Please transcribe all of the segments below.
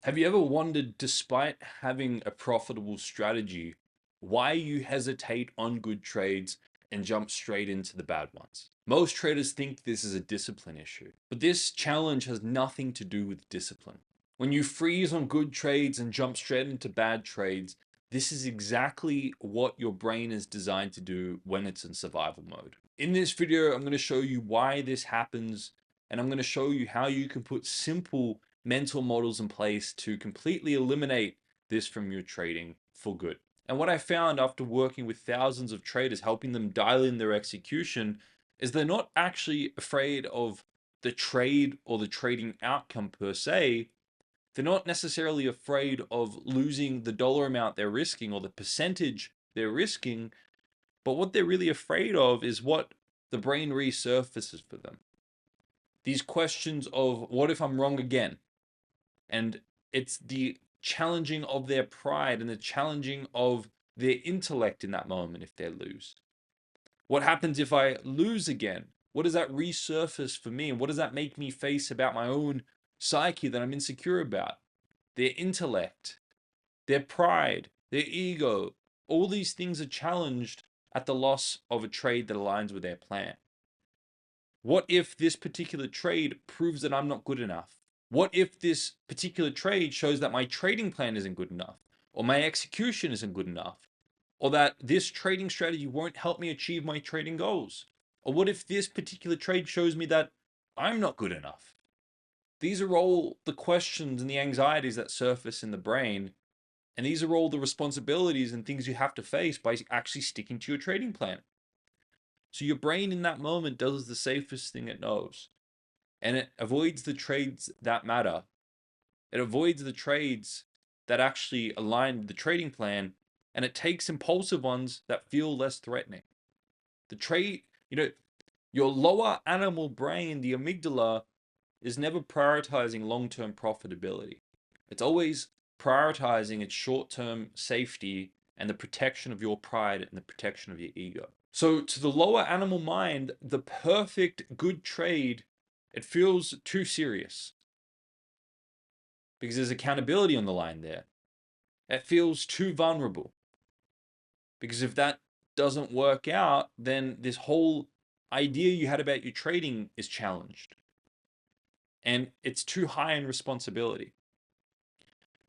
Have you ever wondered, despite having a profitable strategy, why you hesitate on good trades and jump straight into the bad ones? Most traders think this is a discipline issue, but this challenge has nothing to do with discipline. When you freeze on good trades and jump straight into bad trades, this is exactly what your brain is designed to do when it's in survival mode. In this video, I'm going to show you why this happens, and I'm going to show you how you can put simple mental models in place to completely eliminate this from your trading for good. And what I found after working with thousands of traders, helping them dial in their execution, is they're not actually afraid of the trade or the trading outcome per se. They're not necessarily afraid of losing the dollar amount they're risking or the percentage they're risking, but what they're really afraid of is what the brain resurfaces for them. These questions of what if I'm wrong again? And it's the challenging of their pride and the challenging of their intellect in that moment if they lose. What happens if I lose again? What does that resurface for me? And what does that make me face about my own psyche that I'm insecure about? Their intellect, their pride, their ego. All these things are challenged at the loss of a trade that aligns with their plan. What if this particular trade proves that I'm not good enough? What if this particular trade shows that my trading plan isn't good enough, or my execution isn't good enough, or that this trading strategy won't help me achieve my trading goals? Or what if this particular trade shows me that I'm not good enough? These are all the questions and the anxieties that surface in the brain, and these are all the responsibilities and things you have to face by actually sticking to your trading plan. So your brain in that moment does the safest thing it knows, and it avoids the trades that matter. It avoids the trades that actually align with the trading plan, and it takes impulsive ones that feel less threatening. The trade, your lower animal brain, the amygdala, is never prioritizing long-term profitability. It's always prioritizing its short-term safety and the protection of your pride and the protection of your ego. So to the lower animal mind, the perfect good trade, it feels too serious because there's accountability on the line there. It feels too vulnerable because if that doesn't work out, then this whole idea you had about your trading is challenged and it's too high in responsibility.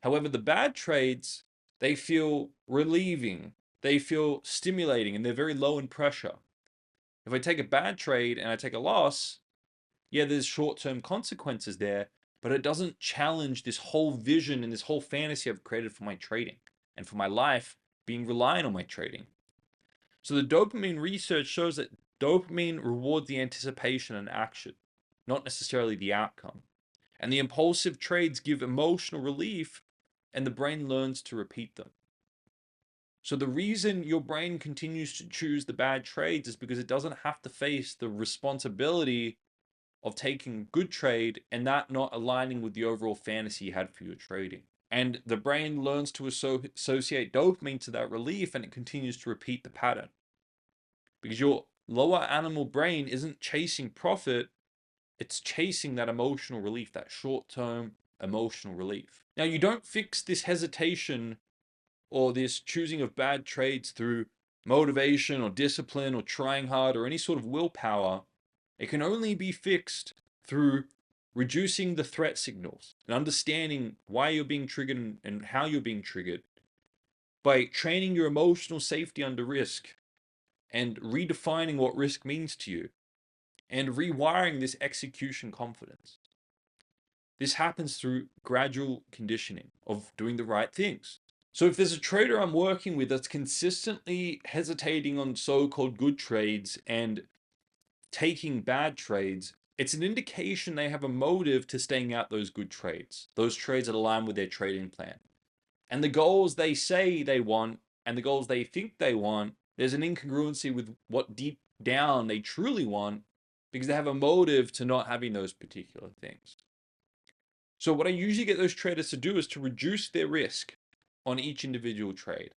However, the bad trades, they feel relieving, they feel stimulating, and they're very low in pressure. If I take a bad trade and I take a loss, yeah, there's short-term consequences there, but it doesn't challenge this whole vision and this whole fantasy I've created for my trading and for my life being reliant on my trading. So the dopamine research shows that dopamine rewards the anticipation and action, not necessarily the outcome. And the impulsive trades give emotional relief, and the brain learns to repeat them. So the reason your brain continues to choose the bad trades is because it doesn't have to face the responsibility of taking a good trade and that not aligning with the overall fantasy you had for your trading. And the brain learns to associate dopamine to that relief, and it continues to repeat the pattern. Because your lower animal brain isn't chasing profit, it's chasing that emotional relief, that short-term emotional relief. Now, you don't fix this hesitation or this choosing of bad trades through motivation or discipline or trying hard or any sort of willpower. It can only be fixed through reducing the threat signals and understanding why you're being triggered and how you're being triggered, by training your emotional safety under risk and redefining what risk means to you and rewiring this execution confidence. This happens through gradual conditioning of doing the right things. So if there's a trader I'm working with that's consistently hesitating on so-called good trades and taking bad trades, it's an indication they have a motive to staying out those good trades, those trades that align with their trading plan. And the goals they say they want and the goals they think they want, there's an incongruency with what deep down they truly want because they have a motive to not having those particular things. So what I usually get those traders to do is to reduce their risk on each individual trade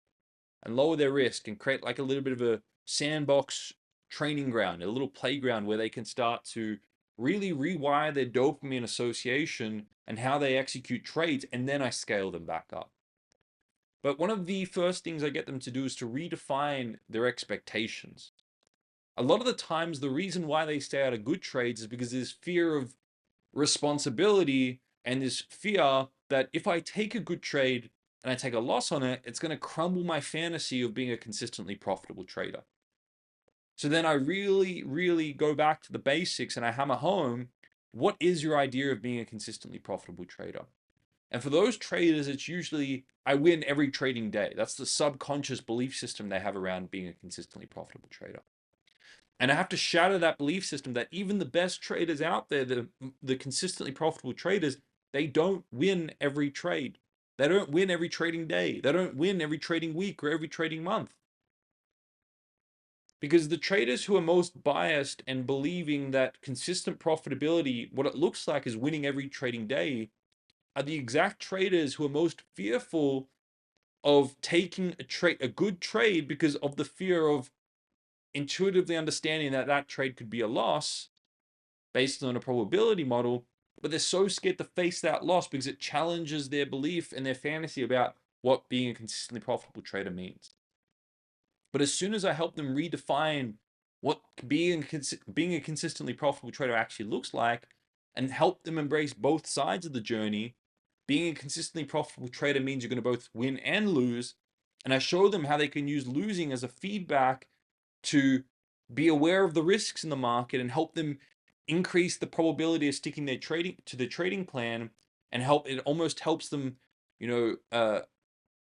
and lower their risk and create like a little bit of a sandbox training ground, a little playground where they can start to really rewire their dopamine association and how they execute trades, and then I scale them back up. But one of the first things I get them to do is to redefine their expectations. A lot of the times, the reason why they stay out of good trades is because there's fear of responsibility and this fear that if I take a good trade and I take a loss on it, it's going to crumble my fantasy of being a consistently profitable trader. So then I really, really go back to the basics and I hammer home, what is your idea of being a consistently profitable trader? And for those traders, it's usually, I win every trading day. That's the subconscious belief system they have around being a consistently profitable trader. And I have to shatter that belief system that even the best traders out there, the consistently profitable traders, they don't win every trade. They don't win every trading day. They don't win every trading week or every trading month. Because the traders who are most biased and believing that consistent profitability, what it looks like is winning every trading day, are the exact traders who are most fearful of taking a good trade because of the fear of intuitively understanding that that trade could be a loss based on a probability model, but they're so scared to face that loss because it challenges their belief and their fantasy about what being a consistently profitable trader means. But as soon as I help them redefine what being a consistently profitable trader actually looks like and help them embrace both sides of the journey, being a consistently profitable trader means you're going to both win and lose. And I show them how they can use losing as a feedback to be aware of the risks in the market and help them increase the probability of sticking their trading plan, and help it almost helps them,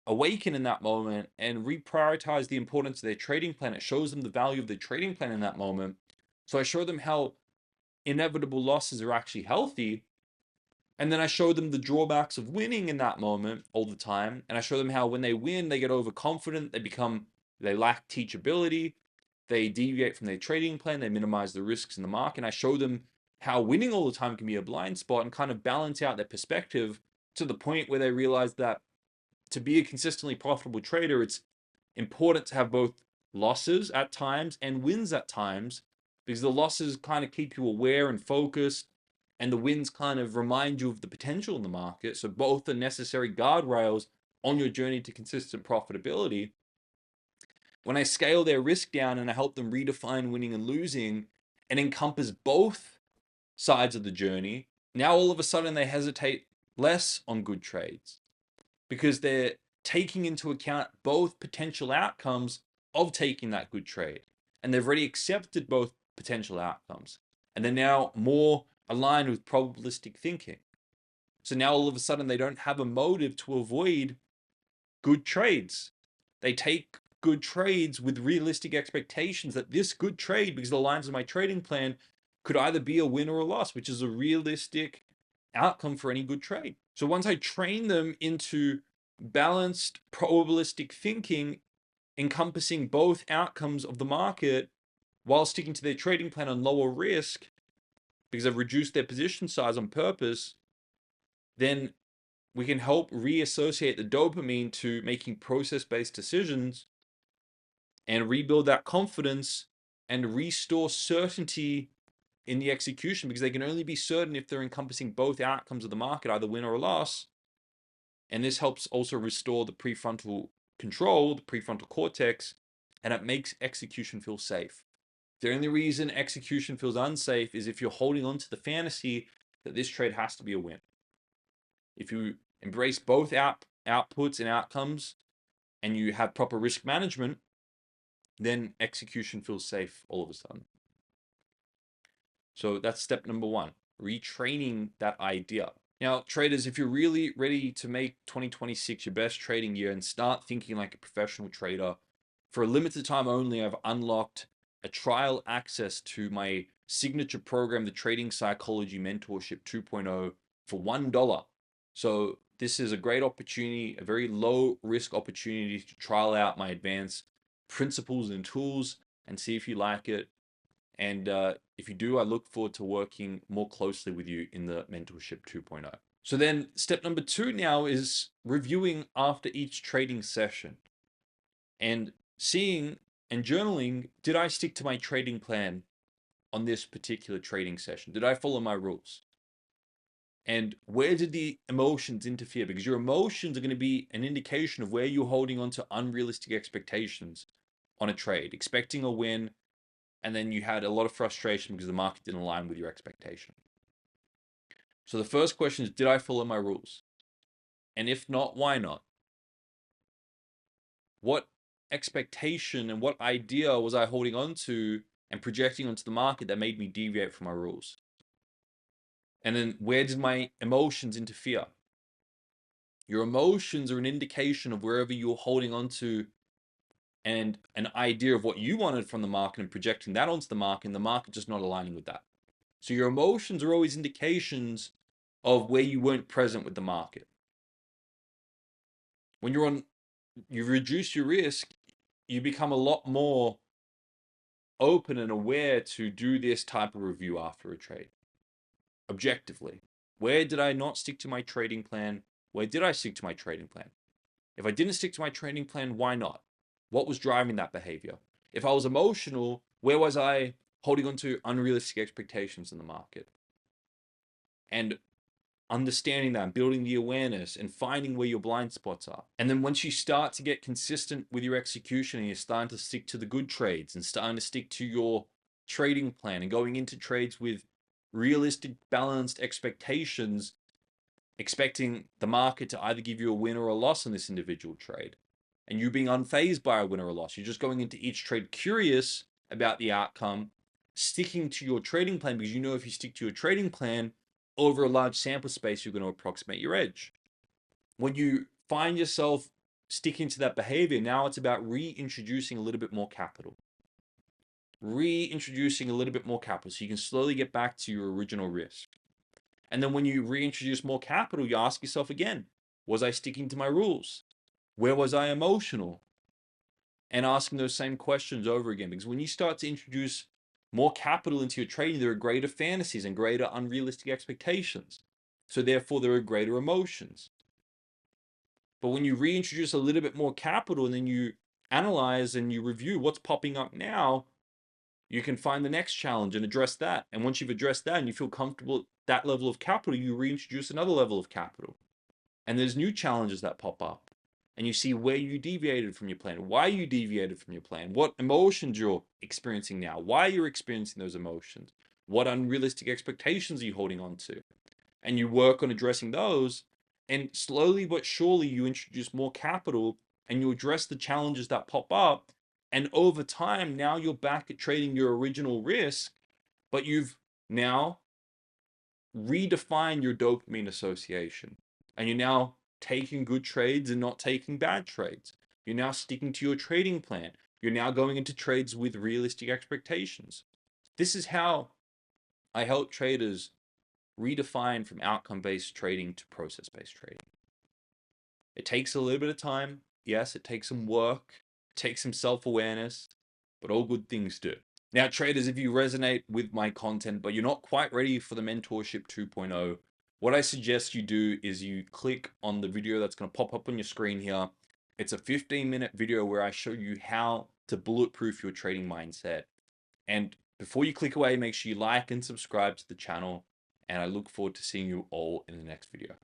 awaken in that moment and reprioritize the importance of their trading plan. It shows them the value of their trading plan in that moment. So I show them how inevitable losses are actually healthy. And then I show them the drawbacks of winning in that moment all the time. And I show them how when they win, they get overconfident, they lack teachability, they deviate from their trading plan, they minimize the risks in the market. And I show them how winning all the time can be a blind spot and kind of balance out their perspective to the point where they realize that to be a consistently profitable trader, it's important to have both losses at times and wins at times, because the losses kind of keep you aware and focused, and the wins kind of remind you of the potential in the market. So both are necessary guardrails on your journey to consistent profitability. When I scale their risk down and I help them redefine winning and losing and encompass both sides of the journey, now all of a sudden they hesitate less on good trades because they're taking into account both potential outcomes of taking that good trade. And they've already accepted both potential outcomes. And they're now more aligned with probabilistic thinking. So now all of a sudden they don't have a motive to avoid good trades. They take good trades with realistic expectations that this good trade, because it aligns with my trading plan, could either be a win or a loss, which is a realistic outcome for any good trade. So once I train them into balanced probabilistic thinking, encompassing both outcomes of the market while sticking to their trading plan on lower risk, because I've reduced their position size on purpose, then we can help reassociate the dopamine to making process-based decisions and rebuild that confidence and restore certainty in the execution, because they can only be certain if they're encompassing both outcomes of the market, either win or a loss. And this helps also restore the prefrontal control, the prefrontal cortex, and it makes execution feel safe. The only reason execution feels unsafe is if you're holding on to the fantasy that this trade has to be a win. If you embrace both outputs and outcomes and you have proper risk management, then execution feels safe all of a sudden. So that's step number one, retraining that idea. Now, traders, if you're really ready to make 2026 your best trading year and start thinking like a professional trader, for a limited time only, I've unlocked a trial access to my signature program, the Trading Psychology Mentorship 2.0, for $1. So this is a great opportunity, a very low risk opportunity to trial out my advanced principles and tools and see if you like it. And if you do, I look forward to working more closely with you in the Mentorship 2.0. So then step number two now is reviewing after each trading session and seeing and journaling, did I stick to my trading plan on this particular trading session? Did I follow my rules? And where did the emotions interfere? Because your emotions are going to be an indication of where you're holding on to unrealistic expectations on a trade, expecting a win, and then you had a lot of frustration because the market didn't align with your expectation. So the first question is, did I follow my rules? And if not, why not? What expectation and what idea was I holding on to and projecting onto the market that made me deviate from my rules? And then where did my emotions interfere? Your emotions are an indication of wherever you're holding on to and an idea of what you wanted from the market and projecting that onto the market, and the market just not aligning with that. So your emotions are always indications of where you weren't present with the market. When you reduce your risk, you become a lot more open and aware to do this type of review after a trade. Objectively, where did I not stick to my trading plan? Where did I stick to my trading plan? If I didn't stick to my trading plan, why not? What was driving that behavior? If I was emotional, where was I holding on to unrealistic expectations in the market? And understanding that, building the awareness and finding where your blind spots are. And then once you start to get consistent with your execution and you're starting to stick to the good trades and starting to stick to your trading plan and going into trades with realistic, balanced expectations, expecting the market to either give you a win or a loss in this individual trade, and you being unfazed by a win or a loss, you're just going into each trade curious about the outcome, sticking to your trading plan because you know if you stick to your trading plan over a large sample space, you're going to approximate your edge. When you find yourself sticking to that behavior, now it's about reintroducing a little bit more capital. Reintroducing a little bit more capital so you can slowly get back to your original risk. And then when you reintroduce more capital, you ask yourself again, was I sticking to my rules? Where was I emotional? And asking those same questions over again. Because when you start to introduce more capital into your trading, there are greater fantasies and greater unrealistic expectations. So therefore, there are greater emotions. But when you reintroduce a little bit more capital and then you analyze and you review what's popping up now, you can find the next challenge and address that. And once you've addressed that and you feel comfortable at that level of capital, you reintroduce another level of capital. And there's new challenges that pop up. And you see where you deviated from your plan, why you deviated from your plan, what emotions you're experiencing now, why you're experiencing those emotions, what unrealistic expectations are you holding on to. And you work on addressing those. And slowly but surely, you introduce more capital and you address the challenges that pop up. And over time, now you're back at trading your original risk, but you've now redefined your dopamine association. And you're now taking good trades and not taking bad trades. You're now sticking to your trading plan. You're now going into trades with realistic expectations. This is how I help traders redefine from outcome-based trading to process-based trading. It takes a little bit of time. Yes, it takes some work. It takes some self-awareness, but all good things do. Now, traders, if you resonate with my content, but you're not quite ready for the Mentorship 2.0, what I suggest you do is you click on the video that's going to pop up on your screen here. It's a 15-minute video where I show you how to bulletproof your trading mindset. And before you click away, make sure you like and subscribe to the channel. And I look forward to seeing you all in the next video.